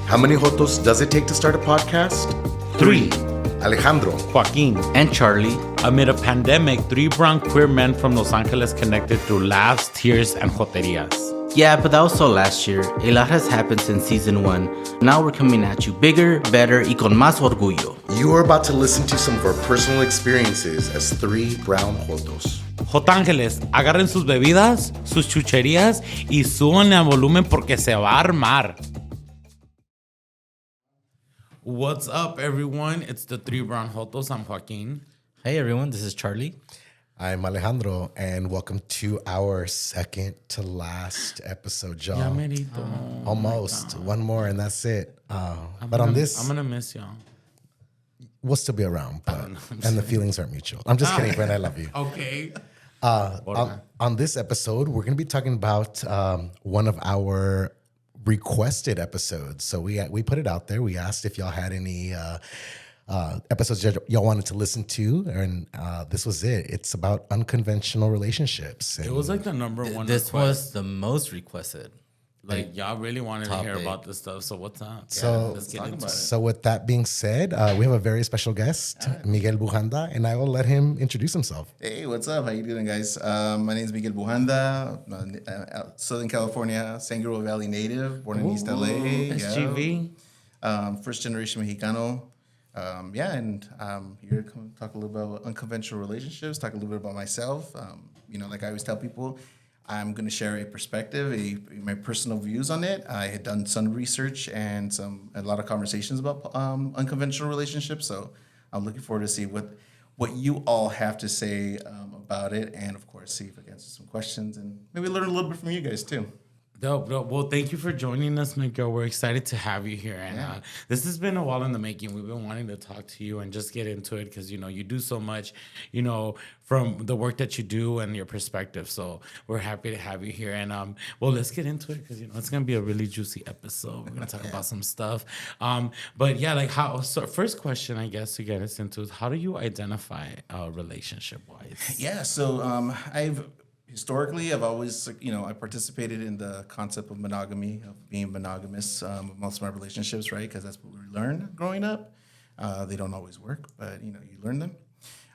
How many jotos does it take to start a podcast? 3. Alejandro, Joaquin. And Charlie. Amid a pandemic, 3 brown queer men from Los Angeles connected through laughs, tears, and joterias. Yeah, but that was so last year. A lot has happened since season 1. Now we're coming at you bigger, better, y con más orgullo. you are about to listen to some of our personal experiences as 3 brown jotos. Jotángeles, agarren sus bebidas, sus chucherias y súbanle a volumen porque se va a armar. What's up, everyone? It's the 3 Brown Jotos. I'm Joaquin. Hey everyone, this is Charlie. I'm Alejandro, and welcome to our second to last episode, y'all. Ya merito. Almost. One more, and that's it. I'm on this, I'm gonna miss y'all. we'll still be around, but and the feelings aren't mutual. I'm just kidding, friend. I love you. Okay. On this episode, we're going to be talking about one of our requested episodes. So we put it out there. We asked if y'all had any episodes y'all wanted to listen to, and this was it. It's about unconventional relationships. It was like the number one This request. was the most requested. Like, y'all really wanted to hear topic. about this stuff. So what's up? So- let's get into it. So with that being said, we have a very special guest, Miguel Bujanda, and I will let him introduce himself. Hey, what's up? How you doing, guys? My name is Miguel Bujanda, Southern California, San Gabriel Valley native, born in East LA. SGV. First generation Mexicano. And here to come talk a little bit about unconventional relationships, talk a little bit about myself. Like I always tell people, I'm going to share a perspective, my personal views on it. I had done some research and a lot of conversations about unconventional relationships. So I'm looking forward to see what you all have to say about it, and of course, see if I can answer some questions and maybe learn a little bit from you guys too. Dope. Well, thank you for joining us, Miguel. We're excited to have you here. And this has been a while in the making. We've been wanting to talk to you and just get into it because, you do so much, from the work that you do and your perspective. So we're happy to have you here. And, let's get into it because, it's going to be a really juicy episode. We're going to talk about some stuff. So first question, I guess, to get us into is how do you identify relationship-wise? Yeah, so Historically, I've always, I participated in the concept of monogamy, of being monogamous with most of my relationships, right? Because that's what we learned growing up. They don't always work, but, you learn them.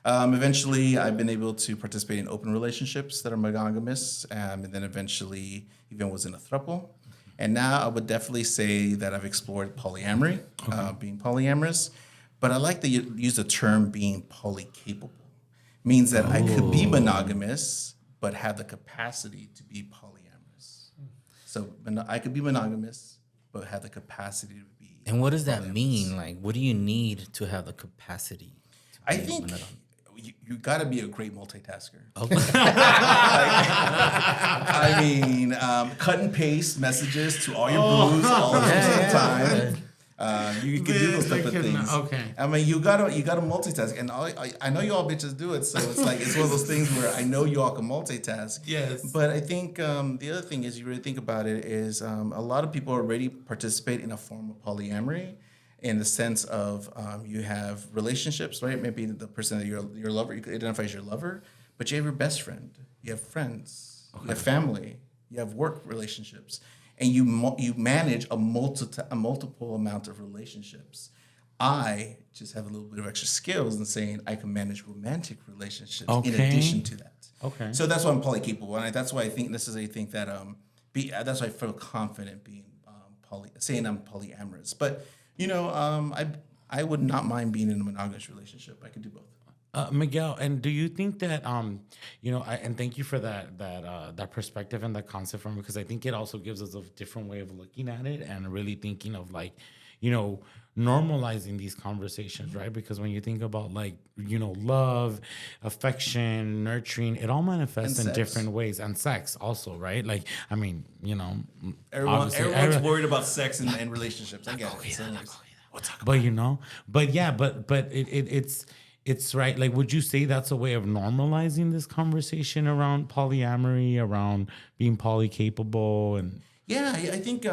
Eventually, I've been able to participate in open relationships that are monogamous, and then eventually even was in a throuple. And now I would definitely say that I've explored polyamory, being polyamorous. But I like to use the term being polycapable. Means that I could be monogamous, but have the capacity to be polyamorous. So I could be monogamous, but have the capacity to be. And what does that polyamorous. mean? Like, what do you need to have the capacity? I think you got to be a great multitasker. Okay. Cut and paste messages to all your booze all at the same time. You can do those type of things. Okay. You gotta multitask, and I know you all bitches do it. So it's one of those things where I know you all can multitask. Yes. But I think the other thing is, you really think about it, is a lot of people already participate in a form of polyamory, in the sense of you have relationships, right? Maybe the person that your lover, you could identify as your lover, but you have your best friend, you have friends, you have family, you have work relationships. And you manage a multiple amount of relationships. I just have a little bit of extra skills in saying I can manage romantic relationships in addition to that. Okay. So that's why I'm polycapable, and that's why I think that's why I feel confident being saying I'm polyamorous. But I would not mind being in a monogamous relationship. I could do both. Miguel, and do you think that and thank you for that perspective and that concept from, because I think it also gives us a different way of looking at it and really thinking of normalizing these conversations, right? Because when you think about love, affection, nurturing, it all manifests in different ways, and sex also, right? Everyone's worried about sex and relationships. I get it. We'll talk about it's right. Like, would you say that's a way of normalizing this conversation around polyamory, around being polycapable? And yeah, I think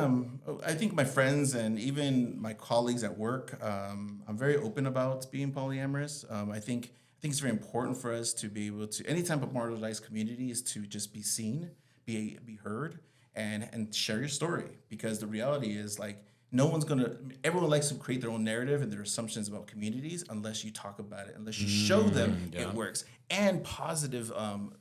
my friends and even my colleagues at work, I'm very open about being polyamorous. I think it's very important for us to be able to, any type of marginalized community, is to just be seen, be heard, and share your story, because the reality is, everyone likes to create their own narrative and their assumptions about communities unless you talk about it, unless you show them it works, and positive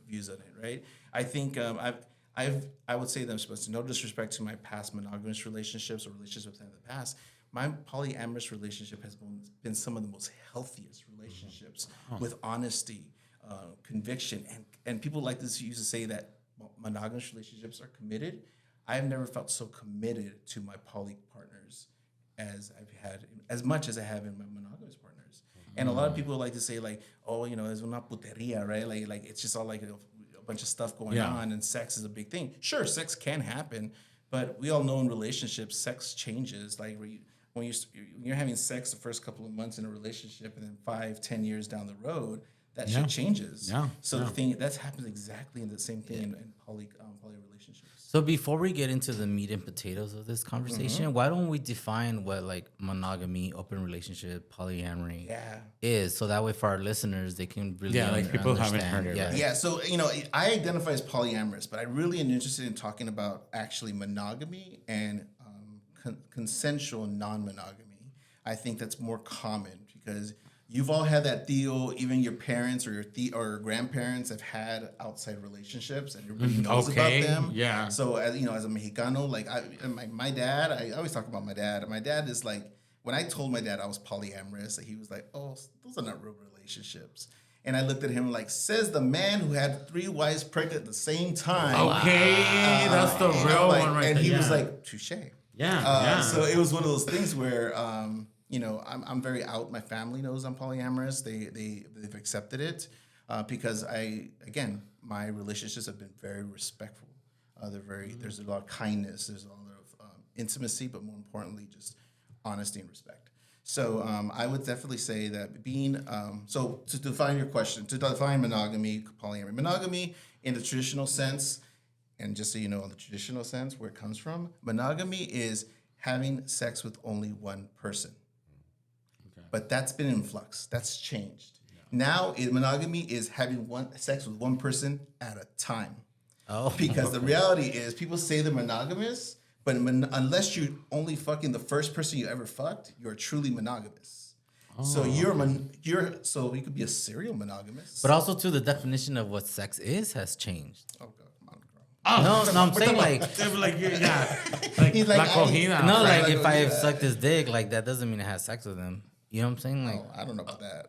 views on it, right? I think I would say that, no disrespect to my past monogamous relationships or relationships in the past, my polyamorous relationship has been some of the most healthiest relationships with honesty, conviction, and people like this used to say that monogamous relationships are committed. I've never felt so committed to my poly partners as much as I have in my monogamous partners. And a lot of people like to say like, oh, it's una puteria, right? Like it's just all like a bunch of stuff going on, and sex is a big thing. Sure, sex can happen, but we all know in relationships, sex changes. Like when you're having sex the first couple of months in a relationship, and then 5-10 years down the road, that shit changes. The thing that happens exactly in the same thing in poly relationships. So before we get into the meat and potatoes of this conversation, why don't we define what like monogamy, open relationship, polyamory is, so that way for our listeners they can really like people haven't heard it. Yeah. Right? Yeah, so I identify as polyamorous, but I really am interested in talking about actually monogamy and consensual non-monogamy. I think that's more common because you've all had that deal. Even your parents or your grandparents have had outside relationships, and everybody knows about them. Yeah. So as a Mexicano, like my dad, I always talk about my dad. My dad is like, when I told my dad I was polyamorous, he was like, "Oh, those are not real relationships." And I looked at him like, says the man who had 3 wives pregnant at the same time. Okay, that's the real one right there. And he was like, touche. Yeah. So it was one of those things where, I'm very out. My family knows I'm polyamorous. They've accepted it because my relationships have been very respectful. There's a lot of kindness. There's a lot of intimacy, but more importantly, just honesty and respect. So I would definitely say that so to define your question, to define monogamy, polyamory, in the traditional sense, and just so you know, in the traditional sense where it comes from, monogamy is having sex with only one person. Okay. But that's been in flux. That's changed. Yeah. Now, monogamy is having sex with one person at a time. Oh. Because the reality is, people say they're monogamous, but unless you're only fucking the first person you ever fucked, you're truly monogamous. Oh, so so you could be a serial monogamous. But also, too, the definition of what sex is has changed. Oh, God. No, I'm saying like he's like, if I suck his dick, like that doesn't mean I have sex with him. You know what I'm saying? Like, I don't know about that.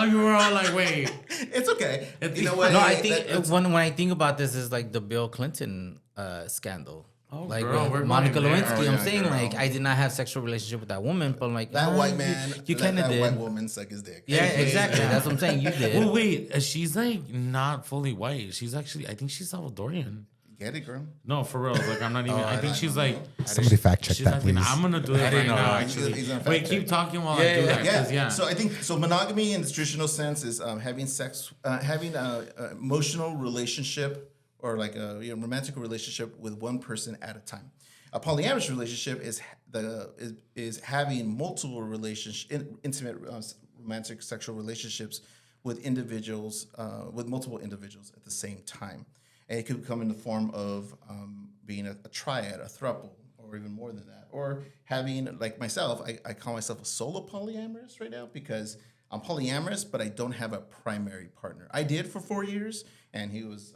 You were all like, wait. It's okay. You know what? No, I think when I think about this is like the Bill Clinton scandal. Oh, like girl, Monica Lewinsky. I'm saying like I did not have sexual relationship with that woman, but like that white man, you kind of did. That white woman suck his dick. Yeah, exactly. That's what I'm saying. You did. Well, wait, she's like not fully white. She's actually, I think she's Salvadorian. Get it, girl? No, for real. Like I'm not even. I think she's like. Somebody fact check that, please. I'm gonna do that right now. Actually, wait, keep talking while I do that. Yeah. So I think monogamy in the traditional sense is having sex, having an emotional relationship or like a romantic relationship with one person at a time. A polyamorous relationship is having multiple intimate romantic sexual relationships with individuals, with multiple individuals at the same time. And it could come in the form of being a triad, a throuple, or even more than that. Or having, like myself, I call myself a solo polyamorous right now because I'm polyamorous, but I don't have a primary partner. I did for 4 years, and he was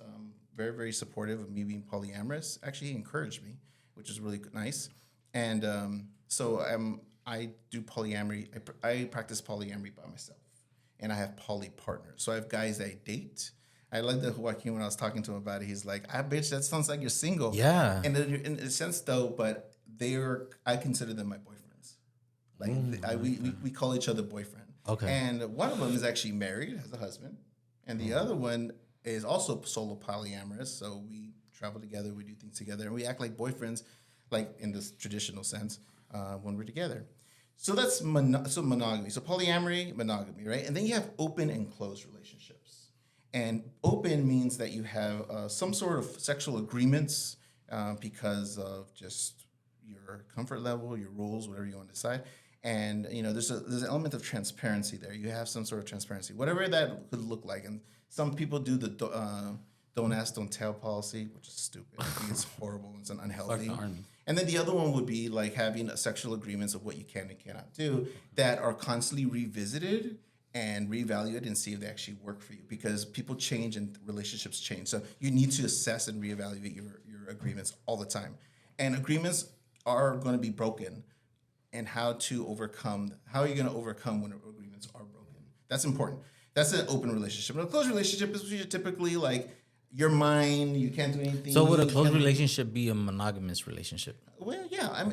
very, very supportive of me being polyamorous. Actually, he encouraged me, which is really nice. And I do polyamory. I practice polyamory by myself, and I have poly partners. So I have guys that I date. I like that Joaquin, when I was talking to him about it, he's like, bitch, that sounds like you're single. Yeah. And in a sense, though, but I consider them my boyfriends. Like, we call each other boyfriend. Okay. And one of them is actually married, has a husband. And the other one is also solo polyamorous. So we travel together, we do things together, and we act like boyfriends, like in this traditional sense, when we're together. So that's monogamy. So polyamory, monogamy, right? And then you have open and closed relationships. And open means that you have some sort of sexual agreements because of just your comfort level, your rules, whatever you want to decide. And there's an element of transparency there. You have some sort of transparency, whatever that could look like. And some people do the don't ask, don't tell policy, which is stupid. I think it's horrible. It's unhealthy. And then the other one would be like having sexual agreements of what you can and cannot do that are constantly revisited and reevaluated and see if they actually work for you, because people change and relationships change. So you need to assess and reevaluate your agreements all the time. And agreements are going to be broken, and how are you going to overcome when agreements are broken? That's important. That's an open relationship. And a closed relationship is typically like, you're mine, you can't do anything. So would a close relationship be a monogamous relationship? Well, yeah.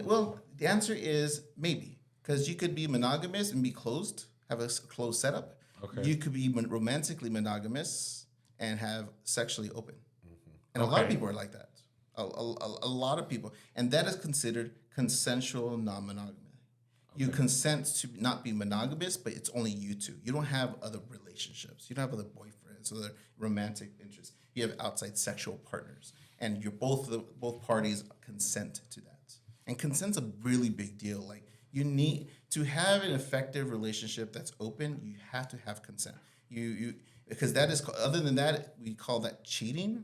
The answer is maybe, because you could be monogamous and be closed, have a closed setup. Okay. You could be romantically monogamous and have sexually open. Mm-hmm. And a lot of people are like that. A lot of people. And that is considered consensual non-monogamy. Okay. You consent to not be monogamous, but it's only you two. You don't have other relationships. You don't have other boyfriends, other romantic interests. You have outside sexual partners, and you're both parties consent to that. And consent's a really big deal. Like, you need to have an effective relationship that's open. You have to have consent. You because that is, other than that, we call that cheating.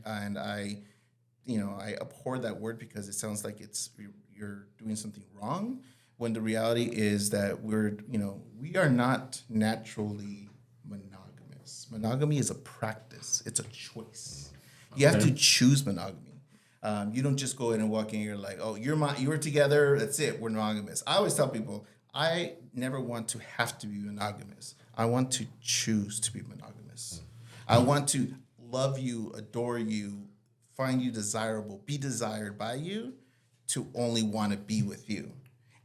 And I abhor that word because it sounds like you're doing something wrong, when the reality is that we are not naturally monogamous. Monogamy is a practice. It's a choice. You have to choose monogamy. You don't just go in and walk in. You're like, oh, you're together. That's it. We're monogamous. I always tell people, I never want to have to be monogamous. I want to choose to be monogamous. I want to love you, adore you, find you desirable, be desired by you, to only want to be with you.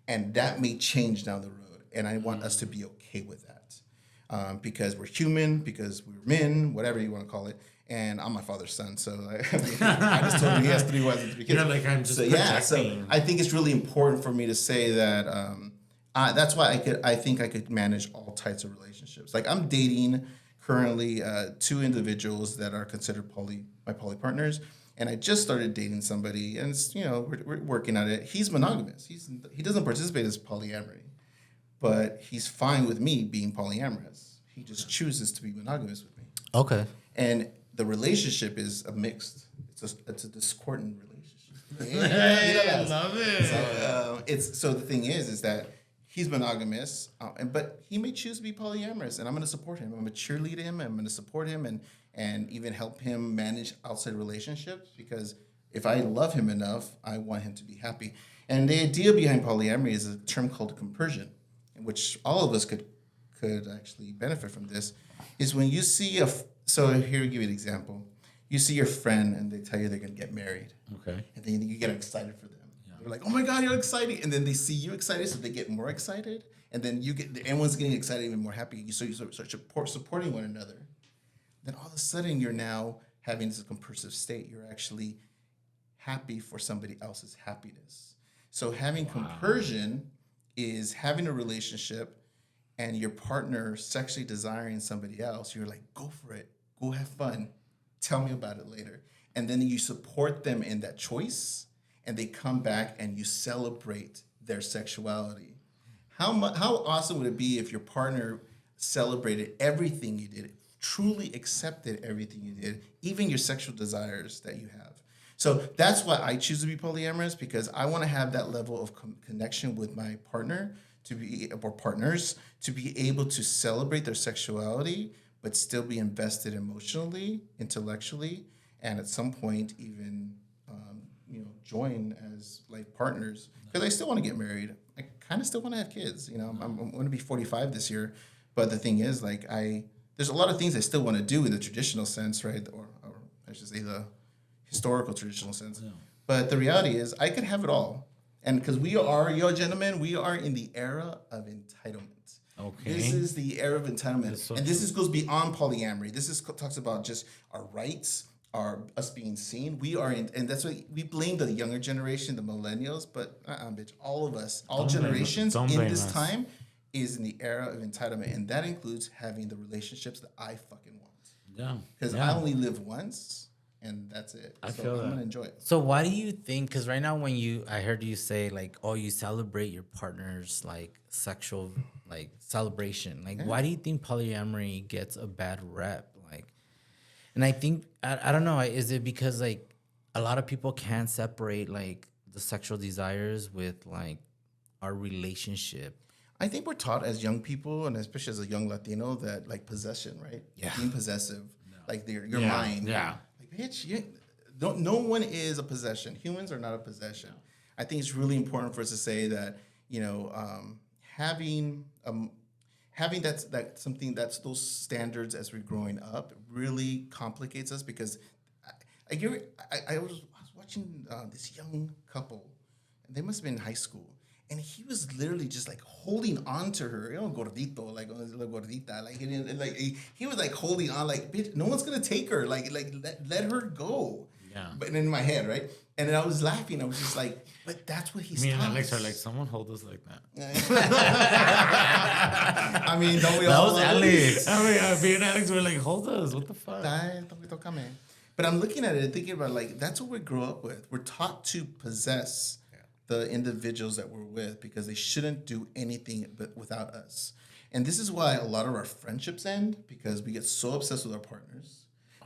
And that may change down the road. And I want us to be okay with that. Because we're human, because we're men, whatever you want to call it. And I'm my father's son, so I just told him he has 3 wives and 3 kids. You're like, I'm just projecting. So I think it's really important for me to say that that's why I think I could manage all types of relationships. Like, I'm dating currently 2 individuals that are considered my poly partners, and I just started dating somebody, and it's, we're working on it. He's monogamous. He doesn't participate as polyamory, but he's fine with me being polyamorous. He just chooses to be monogamous with me. Okay. And the relationship is a mixed. It's a discordant relationship. I love it. So the thing is that he's monogamous, but he may choose to be polyamorous, and I'm going to support him. I'm going to cheerlead him. I'm going to support him, and even help him manage outside relationships, because if I love him enough, I want him to be happy. And the idea behind polyamory is a term called compersion, in which all of us could actually benefit from this. Is when you see so here, I'll give you an example. You see your friend and they tell you they're going to get married. Okay. And then you get excited for them. Yeah. They're like, oh my God, you're excited. And then they see you excited, so they get more excited. And then everyone's getting excited, even more happy. So you start supporting one another. Then all of a sudden, you're now having this compersive state. You're actually happy for somebody else's happiness. So having compersion is having a relationship and your partner sexually desiring somebody else. You're like, go for it. Go have fun. Tell me about it later. And then you support them in that choice, and they come back and you celebrate their sexuality. How awesome would it be if your partner celebrated everything you did, truly accepted everything you did, even your sexual desires that you have? So that's why I choose to be polyamorous, because I want to have that level of connection with my partner, or partners, to be able to celebrate their sexuality, but still be invested emotionally, intellectually, and at some point even join as life partners. Because I still want to get married. I kind of still want to have kids. I'm going to be 45 this year, but the thing is, there's a lot of things I still want to do in the traditional sense, right? Or I should say the historical traditional sense. Yeah. But the reality is, I could have it all. And because we are in the era of entitlement. Okay. This is the era of entitlement. Goes beyond polyamory. Talks about just our rights, us being seen. And that's why we blame the younger generation, the millennials, but bitch, all of us, all generations in this time is in the era of entitlement. And that includes having the relationships that I fucking want. Yeah. Because I only live once. And that's it. I'm going to enjoy it. So why do you think, because right now I heard you say you celebrate your partner's sexual celebration. Why do you think polyamory gets a bad rep? And I think, I don't know, is it because a lot of people can't separate the sexual desires with like our relationship? I think we're taught as young people, and especially as a young Latino, that like possession, right? Yeah. Being possessive, like your mind. Yeah. Like, bitch, no one is a possession. Humans are not a possession. I think it's really important for us to say that, having that something that's those standards as we're growing up really complicates us, because I was watching this young couple, and they must have been in high school. And he was literally just like holding on to her, gordito, like gordita, he was like holding on, like, bitch, no one's gonna take her, let her go. Yeah. But in my head, right? And then I was laughing. I was just like, but that's what he's. Me and taught Alex are us. like, someone hold us like that. I mean, don't we That all? was Alex. I mean, me and Alex were like, hold us. What the fuck? But I'm looking at it and thinking about, like, that's what we grow up with. We're taught to possess the individuals that we're with, because they shouldn't do anything but without us. And this is why a lot of our friendships end, because we get so obsessed with our partners.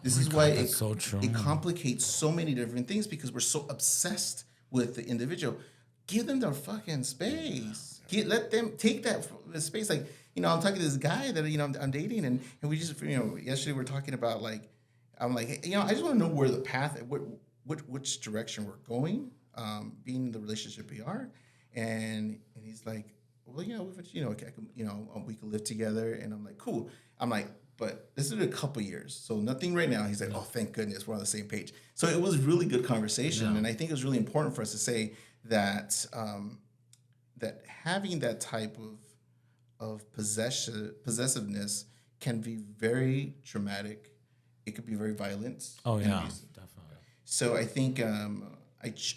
This is why that's so true. It complicates so many different things, because we're so obsessed with the individual. Give them their fucking space. Let them take that space. Like, I'm talking to this guy that, I'm dating, and we just, yesterday we were talking about, like, I'm like, hey, I just want to know where the path, which direction we're going, being the relationship we are. And he's like, well, we could live together. And I'm like, cool. I'm like, but this is a couple years, so nothing right now. He's like, oh, thank goodness, we're on the same page. So it was really good conversation, and I think it was really important for us to say that that having that type of possessiveness can be very traumatic. It could be very violent. Oh, and yeah, abusive. definitely. So I think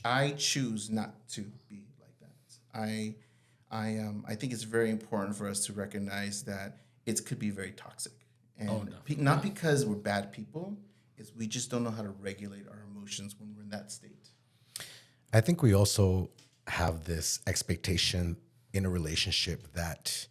I choose not to be like that. I think it's very important for us to recognize that it could be very toxic. And not because we're bad people, it's we just don't know how to regulate our emotions when we're in that state. I think we also have this expectation in a relationship that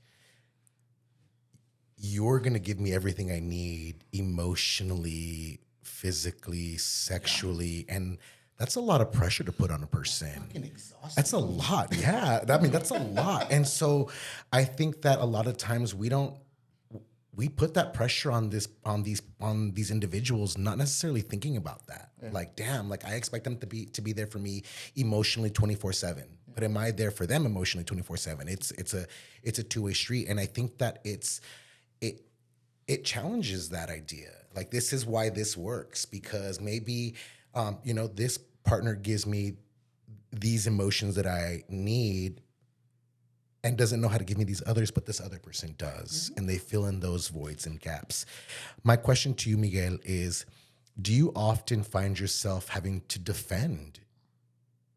you're going to give me everything I need emotionally, physically, sexually, and that's a lot of pressure to put on a person. Fucking exhausting. That's a lot. Yeah. I mean, that's a lot. And so I think that a lot of times we put that pressure on these individuals, not necessarily thinking about that. Yeah. Like, damn, like I expect them to be there for me emotionally 24/7. But am I there for them emotionally 24/7? It's a two-way street. And I think that it challenges that idea. Like, this is why this works, because maybe this partner gives me these emotions that I need and doesn't know how to give me these others, but this other person does. And they fill in those voids and gaps. My question to you, Miguel, is do you often find yourself having to defend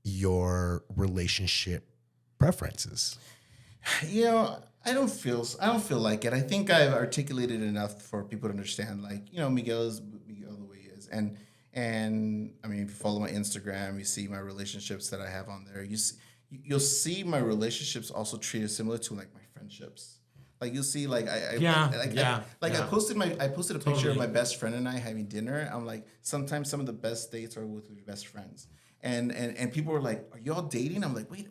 your relationship preferences? I don't feel like it. I think I've articulated enough for people to understand, like, Miguel is Miguel the way he is. And I mean, if you follow my Instagram, you see my relationships that I have on there. You'll see my relationships also treated similar to like my friendships. Like, you'll see, like I posted a picture of my best friend and I having dinner. I'm like, sometimes some of the best dates are with your best friends. And people were like, are y'all dating? I'm like, wait.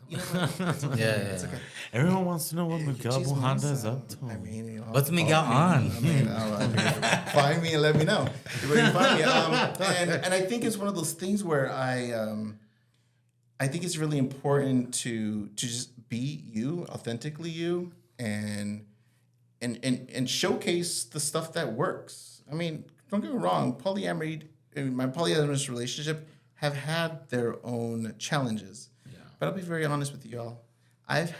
It's okay. It's okay. Everyone wants to know what Miguel Bujanda is up to. I mean, what's Miguel on? Find me and let me know. Where you find me. And I think it's one of those things where I think it's really important to just be you, authentically you, and showcase the stuff that works. I mean, don't get me wrong, my polyamorous relationship have had their own challenges. Yeah. But I'll be very honest with you all. I've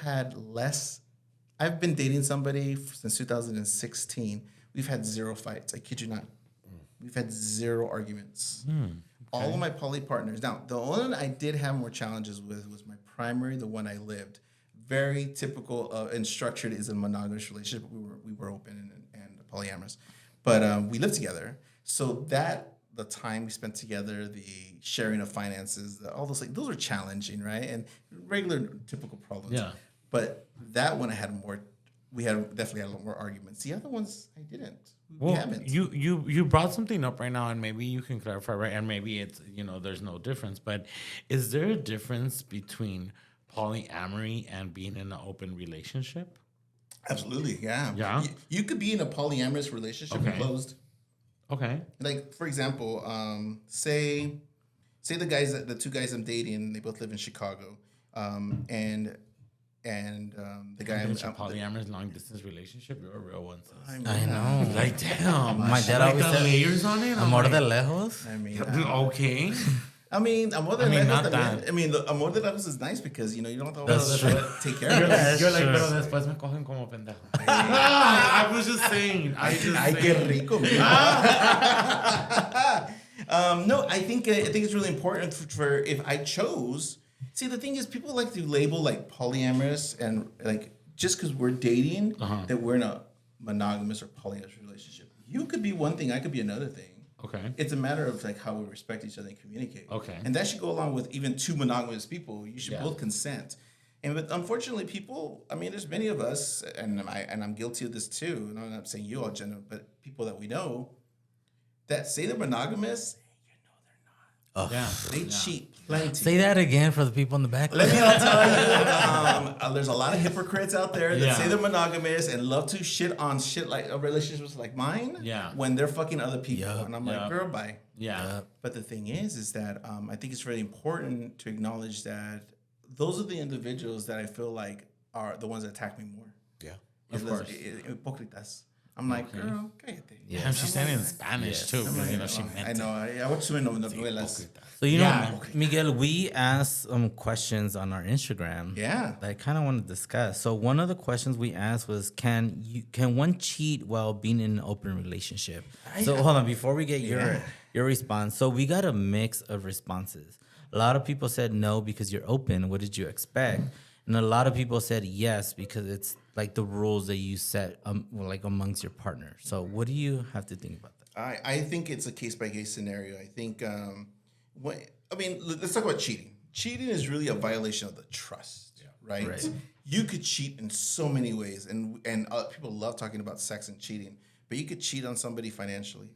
been dating somebody since 2016. We've had 0 fights. I kid you not. We've had 0 arguments. Okay. All of my poly partners. Now, the one I did have more challenges with was my primary, the one I lived. Very typical and structured is a monogamous relationship. We were open and polyamorous. But we lived together. So the time we spent together, the sharing of finances, all those things, those are challenging, right? And regular, typical problems. Yeah. But that one I had we definitely had a lot more arguments. The other ones, I didn't. We Well, haven't. you brought something up right now, and maybe you can clarify, right? And maybe it's, there's no difference, but is there a difference between polyamory and being in an open relationship? Absolutely, yeah. Yeah? You could be in a polyamorous relationship and closed. Okay. Like, for example, say the two guys I'm dating, they both live in Chicago, and the guy I'm polyamorous long distance relationship, you're a real one. Sis. I know. Like, damn. My dad like always the said, layers on it. amor de lejos. I mean, Okay. amor de lejos not también. that. I mean, the amor de lejos is nice because, you don't have That's to true. take care of it. You're like, pero después me cogen como pendejo. I was just saying. Ay, qué rico. No, I think it's really important for if I chose. See, the thing is, people like to label like polyamorous and like just because we're dating that we're in a monogamous or polyamorous relationship. You could be one thing, I could be another thing. Okay. It's a matter of like how we respect each other and communicate. Okay. And that should go along with even two monogamous people. You should both consent. But unfortunately, people, I mean, there's many of us, and I'm guilty of this too. And I'm not saying you all, Jenna, but people that we know that say they're monogamous, Yeah. they cheat plenty. Say that again for the people in the back. Let me tell you, there's a lot of hypocrites out there that Yeah. say they're monogamous and love to shit on shit like relationships like mine. Yeah. When they're fucking other people, Yup. and I'm like, Yup. girl, bye. Yeah. But the thing is that I think it's really important to acknowledge that those are the individuals that I feel like are the ones that attack me more. Yeah. Of course. Hipócritas. I'm like, girl, cállate. Yeah. She's saying it in Spanish too. Because, she meant I know. I watch too many novelas. So Yeah. Miguel, we asked questions on our Instagram. Yeah. That I kind of want to discuss. So one of the questions we asked was, can one cheat while being in an open relationship? So hold on, before we get your response. So we got a mix of responses. A lot of people said no because you're open. What did you expect? And a lot of people said yes because it's like the rules that you set like amongst your partner. So what do you have to think about that? I think it's a case-by-case scenario. I think, let's talk about cheating. Cheating is really a violation of the trust, right? You could cheat in so many ways, and people love talking about sex and cheating, but you could cheat on somebody financially,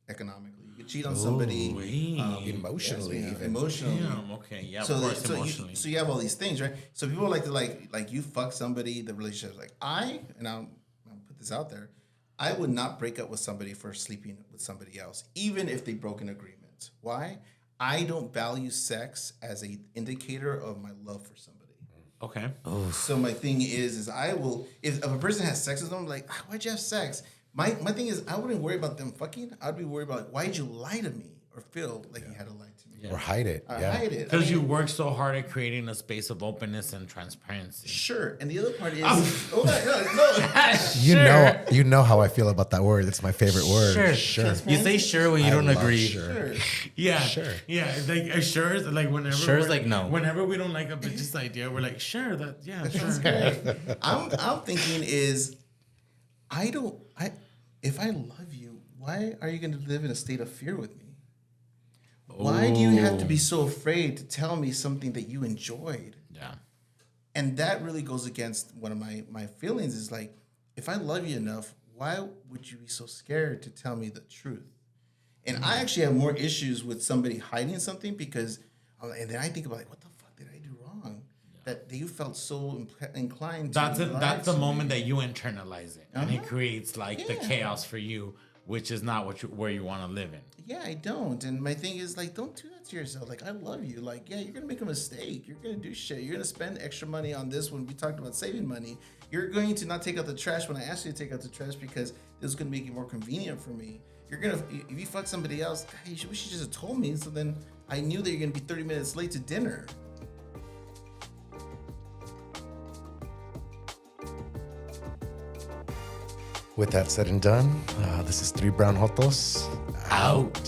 economically. You could cheat on somebody Emotionally, even. Emotionally. Damn, okay. Yeah, So, of course, so emotionally. you have all these things, right? So people like to like you fuck somebody, the relationship. Like I'll put this out there. I would not break up with somebody for sleeping with somebody else, even if they broke an agreement. Why? I don't value sex as an indicator of my love for somebody. Okay. So my thing is I will, if a person has sex with them, I'm like, why'd you have sex? My thing is, I wouldn't worry about them fucking. I'd be worried about, like, why'd you lie to me or feel like you had to lie to me? Or hide it. Hide it. Because you work so hard at creating a space of openness and transparency. Sure. And the other part is, no. You know how I feel about that word. It's my favorite word. Sure. You say sure when you don't love agree. sure. Yeah. Sure. Yeah. Like, sure is like whenever. Sure is we're- like no. Whenever we don't like a bitch's idea, we're like, sure, sure. I'm thinking is, if I love you, why are you going to live in a state of fear with me? Why do you have to be so afraid to tell me something that you enjoyed? Yeah. And that really goes against one of my feelings is like, if I love you enough, why would you be so scared to tell me the truth? And I actually have more issues with somebody hiding something because, and then I think about like, what the fuck did I do wrong? That you felt so inclined to That's the moment that you internalize it, and it creates like the Yeah. chaos for you, which is not where you want to live in. Yeah, I don't. And my thing is like, don't do that to yourself. Like, I love you. Like, yeah, you're going to make a mistake. You're going to do shit. You're going to spend extra money on this when we talked about saving money. You're going to not take out the trash when I asked you to take out the trash because this is going to make it more convenient for me. You're going to, if you fuck somebody else, hey, you should just have told me. So then I knew that you're going to be 30 minutes late to dinner. With that said and done, this is Three Brown Jotos out.